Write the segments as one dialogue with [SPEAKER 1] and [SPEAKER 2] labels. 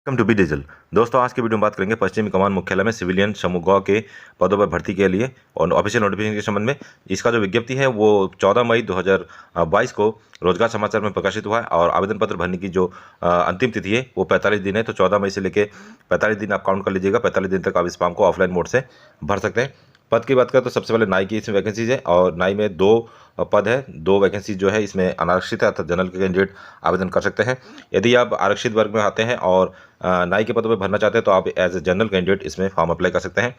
[SPEAKER 1] Welcome to be digital. दोस्तों, आज की वीडियो में बात करेंगे पश्चिमी कमान मुख्यालय में सिविलियन समूह के पदों पर भर्ती के लिए और ऑफिशियल नोटिफिकेशन के संबंध में। इसका जो विज्ञप्ति है वो 14 मई 2022 को रोजगार समाचार में प्रकाशित हुआ है और आवेदन पत्र भरने की जो अंतिम तिथि है वो 45 दिन है। तो 14 मई से लेकर 45 दिन आप काउंट कर लीजिएगा। 45 दिन तक आप इस फॉर्म को ऑफलाइन मोड से भर सकते हैं। पद की बात करें तो सबसे पहले नाई की इसमें वैकेंसीज है और नाई में 2 पद है। 2 वैकेंसी जो है इसमें अनारक्षित है अर्थात जनरल के कैंडिडेट आवेदन कर सकते हैं। यदि आप आरक्षित वर्ग में आते हैं और नाई के पदों पर भरना चाहते हैं तो आप एज ए जनरल कैंडिडेट इसमें फॉर्म अप्लाई कर सकते हैं।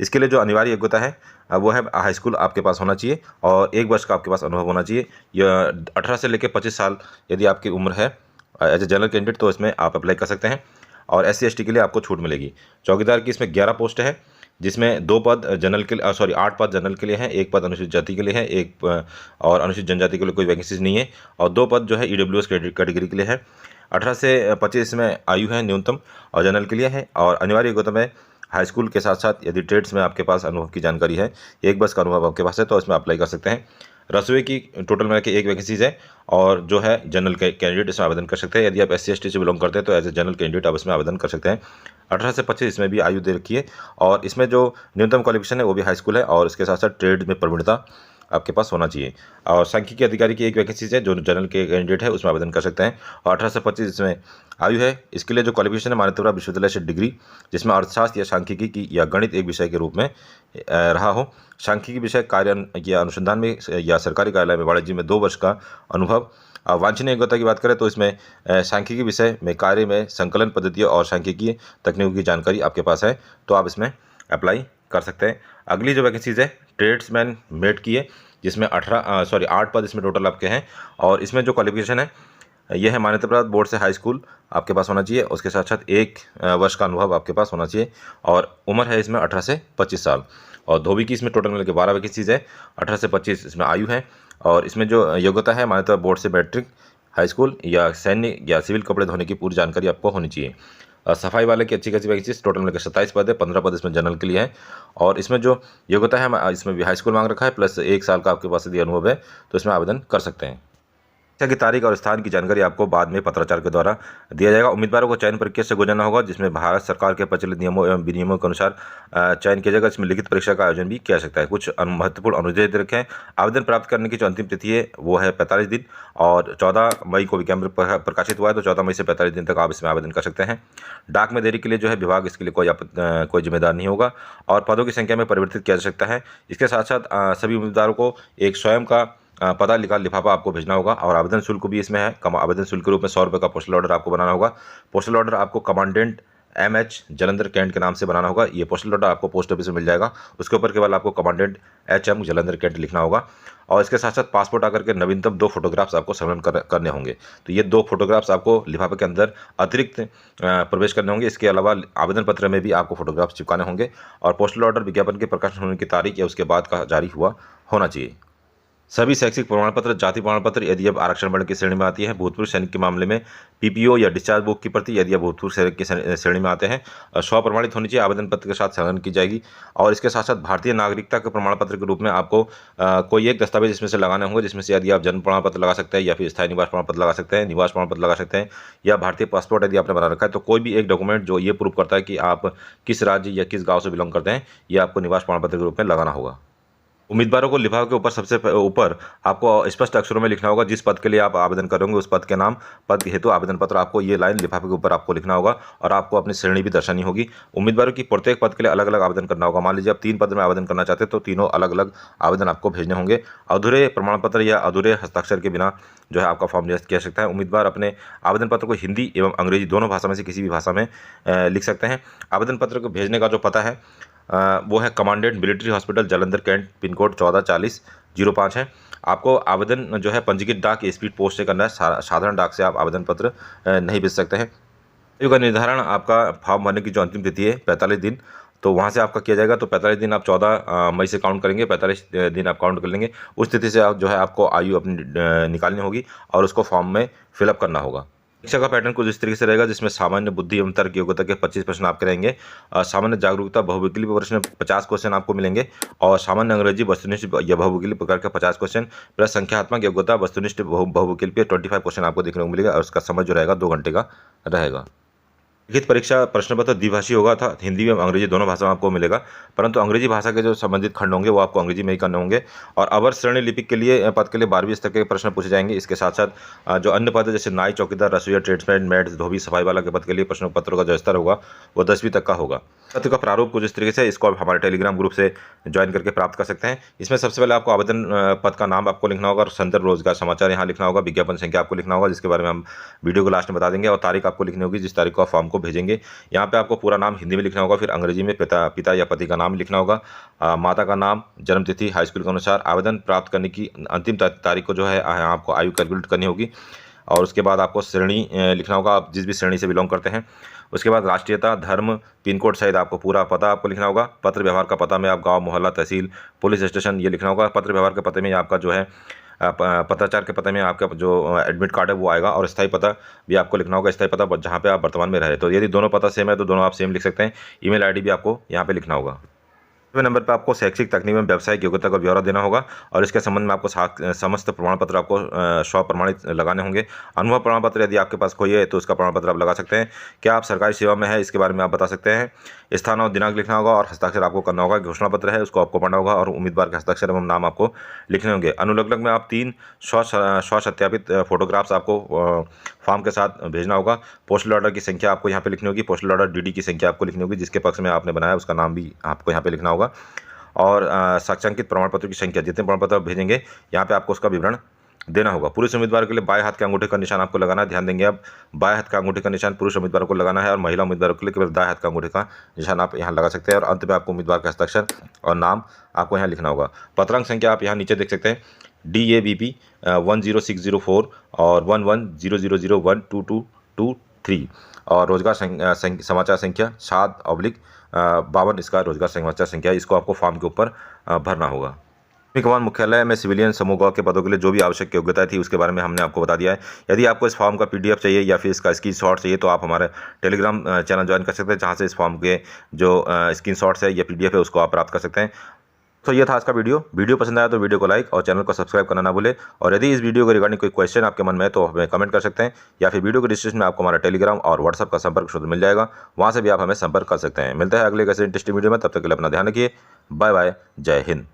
[SPEAKER 1] इसके लिए जो अनिवार्य योग्यता है वो है हाई स्कूल आपके पास होना चाहिए और 1 वर्ष का आपके पास अनुभव होना चाहिए। यह 18 से लेकर 25 साल यदि आपकी उम्र है एज ए जनरल कैंडिडेट तो इसमें आप अप्लाई कर सकते हैं और SC ST के लिए आपको छूट मिलेगी। चौकीदार की इसमें 11 पोस्ट है जिसमें 2 पद जनरल के लिए 8 पद जनरल के लिए हैं, 1 पद अनुसूचित जाति के लिए है, और अनुसूचित जनजाति के लिए कोई वैकेंसीज नहीं है और 2 पद जो है EWS कैटेगरी के लिए है। 18 से 25 में आयु है न्यूनतम और जनरल के लिए है और अनिवार्य योग्यता में हाई स्कूल के साथ साथ यदि ट्रेड्स में आपके पास अनुभव की जानकारी है, 1 वर्ष का अनुभव आपके पास है तो इसमें अप्लाई कर सकते हैं। रसोई की टोटल मिला के 1 वैकेंसीज है और जो है जनरल कैंडिडेट इसमें आवेदन कर सकते हैं। यदि आप SC ST से बिलोंग करते हैं तो एज ए जनरल कैंडिडेट आप इसमें आवेदन कर सकते हैं। 18 से 25 इसमें भी आयु दे रखी है और इसमें जो न्यूनतम क्वालिफिकेशन है वो भी हाई स्कूल है और इसके साथ साथ ट्रेड में प्रवीणता आपके पास होना चाहिए। और सांख्यिकी अधिकारी की 1 वैकेंसीज है जो जनरल के कैंडिडेट है उसमें आवेदन कर सकते हैं और 18 से 25 इसमें आयु है। इसके लिए जो क्वालिफिकेशन है मान्यता प्राप्त विश्वविद्यालय से डिग्री जिसमें अर्थशास्त्र या सांख्यिकी की या गणित एक विषय के रूप में रहा हो। सांख्यिकी विषय कार्य या अनुसंधान में या सरकारी कार्यालय में वाणिज्य में 2 वर्ष का अनुभव। वांछनीय योग्यता की बात करें तो इसमें सांख्यिकी विषय में कार्य में संकलन पद्धतियों और सांख्यिकीय तकनीकों की जानकारी आपके पास है तो आप इसमें अप्लाई कर सकते हैं। अगली जो वैकेंसीज है ट्रेड्समैन मेट की है जिसमें 8 पद इसमें टोटल आपके हैं और इसमें जो क्वालिफिकेशन है यह है मान्यता प्राप्त बोर्ड से हाई स्कूल आपके पास होना चाहिए। उसके साथ साथ 1 वर्ष का अनुभव आपके पास होना चाहिए और उम्र है इसमें 18 से 25 साल। और धोबी की इसमें टोटल मिलकर 12 वैकेंसीज है। 18 से 25 इसमें आयु है और इसमें जो योग्यता है मान्यता बोर्ड से मैट्रिक हाई स्कूल या सैन्य या सिविल कपड़े धोने की पूरी जानकारी आपको होनी चाहिए। सफाई वाले की अच्छी खासी वैकेंसीज टोटल मिलकर 27 पद है। 15 पद इसमें जनरल के लिए है और इसमें जो योग्यता है इसमें भी हाई स्कूल मांग रखा है प्लस 1 साल का आपके पास यदि अनुभव है तो इसमें आवेदन कर सकते हैं। परीक्षा की तारीख और स्थान की जानकारी आपको बाद में पत्राचार के द्वारा दिया जाएगा। उम्मीदवारों को चयन प्रक्रिया से गुजरना होगा जिसमें भारत सरकार के प्रचलित नियमों एवं विनियमों के अनुसार चयन किया जाएगा। इसमें लिखित परीक्षा का आयोजन भी किया सकता है। कुछ महत्वपूर्ण अनुदेश दे रखे हैं। आवेदन प्राप्त करने की जो अंतिम तिथि है वो है 45 दिन और 14 मई को विज्ञापन प्रकाशित हुआ है तो 14 मई से 45 दिन तक आप इसमें आवेदन कर सकते हैं। डाक में देरी के लिए जो है विभाग इसके लिए कोई जिम्मेदार नहीं होगा और पदों की संख्या में परिवर्तित किया जा सकता है। इसके साथ साथ सभी उम्मीदवारों को एक स्वयं का पता लिखा लिफाफा आपको भेजना होगा और आवेदन शुल्क भी इसमें है। आवेदन शुल्क के रूप में 100 रुपये का पोस्टल ऑर्डर आपको बनाना होगा। पोस्टल ऑर्डर आपको कमांडेंट MH जलंधर कैंट के नाम से बनाना होगा। ये पोस्टल ऑर्डर आपको पोस्ट ऑफिस में मिल जाएगा। उसके ऊपर केवल आपको कमांडेंट HM जलंधर कैंट लिखना होगा और इसके साथ साथ पासपोर्ट आकर के नवीनतम 2 फोटोग्राफ्स आपको संलग्न करने होंगे। तो ये 2 फोटोग्राफ्स आपको लिफाफे के अंदर अतिरिक्त प्रवेश करने होंगे। इसके अलावा आवेदन पत्र में भी आपको फोटोग्राफ्स चिपकाने होंगे और पोस्टल ऑर्डर विज्ञापन के प्रकाशन होने की तारीख या उसके बाद का जारी हुआ होना चाहिए। सभी शैक्षिक प्रमाण पत्र, जाति प्रमाण पत्र यदि आप आरक्षण वर्ण की श्रेणी में आती है, भूतपूर्व सैनिक के मामले में PPO या डिस्चार्ज बुक की प्रति यदि आप भूतपूर्व सैनिक की श्रेणी में आते हैं स्वप्रमाणित होनी चाहिए। आवेदन पत्र के साथ संलग्न की जाएगी और इसके साथ साथ भारतीय नागरिकता के प्रमाण पत्र के रूप में आपको कोई एक दस्तावेज इसमें से लगाने होंगे जिसमें से यदि आप जन्म प्रमाण पत्र लगा सकते हैं या फिर स्थायी निवास प्रमाण पत्र लगा सकते हैं, निवास प्रमाण पत्र लगा सकते हैं या भारतीय पासपोर्ट यदि आपने बना रखा है तो कोई भी एक डॉक्यूमेंट जो ये प्रूव करता है कि आप किस राज्य या किस गाँव से बिलोंग करते हैं ये आपको निवास प्रमाण पत्र के रूप में लगाना होगा। उम्मीदवारों को लिफाफे के ऊपर सबसे ऊपर आपको स्पष्ट अक्षरों में लिखना होगा जिस पद के लिए आप आवेदन करेंगे उस पद के नाम, पद हेतु आवेदन पत्र आपको ये लाइन लिफाफे के ऊपर आपको लिखना होगा और आपको अपनी श्रेणी भी दर्शानी होगी। उम्मीदवारों की प्रत्येक पद के लिए अलग अलग आवेदन करना होगा। मान लीजिए आप 3 पद में आवेदन करना चाहते हैं तो तीनों अलग अलग आवेदन आपको भेजने होंगे। अधूरे प्रमाण पत्र या अधूरे हस्ताक्षर के बिना जो है आपका फॉर्म निरस्त किया सकता है। उम्मीदवार अपने आवेदन पत्र को हिंदी एवं अंग्रेजी दोनों भाषा में से किसी भी भाषा में लिख सकते हैं। आवेदन पत्र को भेजने का जो पता है वो है commandant military hospital Jalandhar cantt, pin code 144005 है। आपको आवेदन जो है पंजीकृत डाक या स्पीड पोस्ट से करना है। साधारण डाक से आप आवेदन पत्र नहीं भेज सकते हैं। आयु का निर्धारण आपका फॉर्म भरने की जो अंतिम तिथि है 45 दिन तो वहाँ से आपका किया जाएगा। तो 45 दिन आप 14 मई से काउंट करेंगे, 45 दिन आप काउंट कर लेंगे। उस तिथि से आप जो है आपको आयु अपनी निकालनी होगी और उसको फॉर्म में फिलअप करना होगा। परीक्षा का पैटर्न कुछ इस तरीके से रहेगा जिसमें सामान्य बुद्धि एवं तर्क योग्यता के 25 प्रश्न आपके रहेंगे। सामान्य जागरूकता बहुविकल्पीय प्रश्न 50 क्वेश्चन आपको मिलेंगे और सामान्य अंग्रेजी वस्तुनिष्ठ या बहुविकल्पीय प्रकार के 50 क्वेश्चन प्लस संख्यात्मक योग्यता वस्तुनिष्ठ बहुविकल्पीय 25 क्वेश्चन आपको देखने को मिलेगा और उसका समय जो रहेगा 2 घंटे का रहेगा। लिखित परीक्षा प्रश्न पत्र द्विभाषी होगा था, हिंदी और अंग्रेजी दोनों भाषा में आपको मिलेगा, परंतु अंग्रेजी भाषा के जो संबंधित खंड होंगे वो आपको अंग्रेजी में ही करने होंगे। और अवर श्रेणी लिपिक के लिए पद के लिए 12वीं स्तर के प्रश्न पूछे जाएंगे। इसके साथ साथ जो अन्य पद है जैसे नाई, चौकीदार, रसोईया, ट्रेड्समैन, मेड, धोबी, सफाई वाला के पद के लिए प्रश्न पत्रों का जो स्तर होगा वो 10वीं तक का होगा। पत्र का प्रारूप कुछ इस तरीके से, इसको आप हमारे टेलीग्राम ग्रुप से ज्वाइन करके प्राप्त कर सकते हैं। इसमें सबसे पहले आपको आवेदन पद का नाम आपको लिखना होगा और संदर्भ रोजगार समाचार यहाँ लिखना होगा, विज्ञापन संख्या आपको लिखना होगा जिसके बारे में हम वीडियो को लास्ट में बता देंगे, और तारीख आपको लिखनी होगी जिस तारीख को आप फॉर्म को भेजेंगे। यहाँ पे आपको पूरा नाम हिंदी में लिखना होगा, फिर अंग्रेजी में पिता या पति का नाम लिखना होगा, माता का नाम, जन्म तिथि, हाई स्कूल के अनुसार। आवेदन प्राप्त करने की अंतिम तारीख को जो है आपको आयु कैलकुलेट करनी होगी, और उसके बाद आपको श्रेणी लिखना होगा, आप जिस भी श्रेणी से बिलोंग करते हैं। उसके बाद राष्ट्रीयता, धर्म, पिन कोड सहित आपको पूरा पता आपको लिखना होगा। पत्र व्यवहार का पता में आप गांव, मोहल्ला, तहसील, पुलिस स्टेशन ये लिखना होगा। पत्र व्यवहार के पते में आपका जो है पत्राचार के पते में आपका जो एडमिट कार्ड है वो आएगा, और स्थायी पता भी आपको लिखना होगा, स्थायी पता जहाँ पे आप वर्तमान में रहे। तो यदि दोनों पता सेम है तो दोनों आप सेम लिख सकते हैं। ईमेल आईडी भी आपको यहाँ पे लिखना होगा। नंबर पर आपको शैक्षिक, तकनीक में व्यावसायिक योग्यता का ब्यौरा देना होगा, और इसके संबंध में आपको समस्त प्रमाण पत्र आपको स्वप्रमाणित लगाने होंगे। अनुभव प्रमाण पत्र यदि आपके पास कोई है तो उसका प्रमाण पत्र आप लगा सकते हैं। क्या आप सरकारी सेवा में है इसके बारे में आप बता सकते हैं। स्थान और दिनांक लिखना होगा, और हस्ताक्षर आपको करना होगा। घोषणा पत्र है उसको आपको पढ़ना होगा, और उम्मीदवार के हस्ताक्षर एवं नाम आपको लिखने होंगे। अनुलग्नक में आप 3 स्वसत्यापित फोटोग्राफ्स आपको फॉर्म के साथ भेजना होगा। पोस्टल ऑर्डर की संख्या आपको यहाँ पे लिखनी होगी, पोस्टल ऑर्डर डीडी की संख्या आपको लिखनी होगी, जिसके पक्ष में आपने बनाया उसका नाम भी आपको यहाँ पे लिखना होगा, और साक्षांकित प्रमाण पत्र की संख्या, जितने प्रमाण पत्र आप भेजेंगे यहाँ पे आपको उसका विवरण देना होगा। पुरुष उम्मीदवार के लिए बाएं हाथ के अंगूठे का निशान आपको लगाना है। ध्यान देंगे आप, बाएं हाथ का अंगूठे का निशान पुरुष उम्मीदवारों को लगाना है, और महिला उम्मीदवारों के लिए केवल दाएं हाथ का अंगूठे का निशान आप यहाँ लगा सकते हैं। और अंत में आपको उम्मीदवार का हस्ताक्षर और नाम आपको यहाँ लिखना होगा। पत्रांक संख्या आप यहाँ नीचे देख सकते हैं, DAVP 10604 और 1100012223, और रोजगार समाचार संख्या 7/52 इसका रोजगार समाचार संख्या, इसको आपको फॉर्म के ऊपर भरना होगा। कमान मुख्यालय में सिविलियन समूह ग के पदों के लिए जो भी आवश्यक योग्यता थी उसके बारे में हमने आपको बता दिया है। यदि आपको इस फॉर्म का PDF चाहिए या फिर इसका स्क्रीनशॉट चाहिए तो आप हमारे टेलीग्राम चैनल ज्वाइन कर सकते हैं, जहां से इस फॉर्म के जो स्क्रीनशॉट्स है या PDF है उसको आप प्राप्त कर सकते हैं। तो ये था आज का वीडियो पसंद आया तो वीडियो को लाइक और चैनल को सब्सक्राइब करना ना भूले। और यदि इस वीडियो के रिगार्डिंग कोई क्वेश्चन आपके मन में है तो हमें कमेंट कर सकते हैं, या फिर वीडियो के डिस्क्रिप्शन में आपको हमारा टेलीग्राम और व्हाट्सअप का संपर्क सूत्र मिल जाएगा, वहाँ से भी आप हमें संपर्क कर सकते हैं। मिलते हैं अगले कैसे इंटरेस्टिंग वीडियो में, तब तक के लिए अपना ध्यान रखिए। बाय बाय, जय हिंद।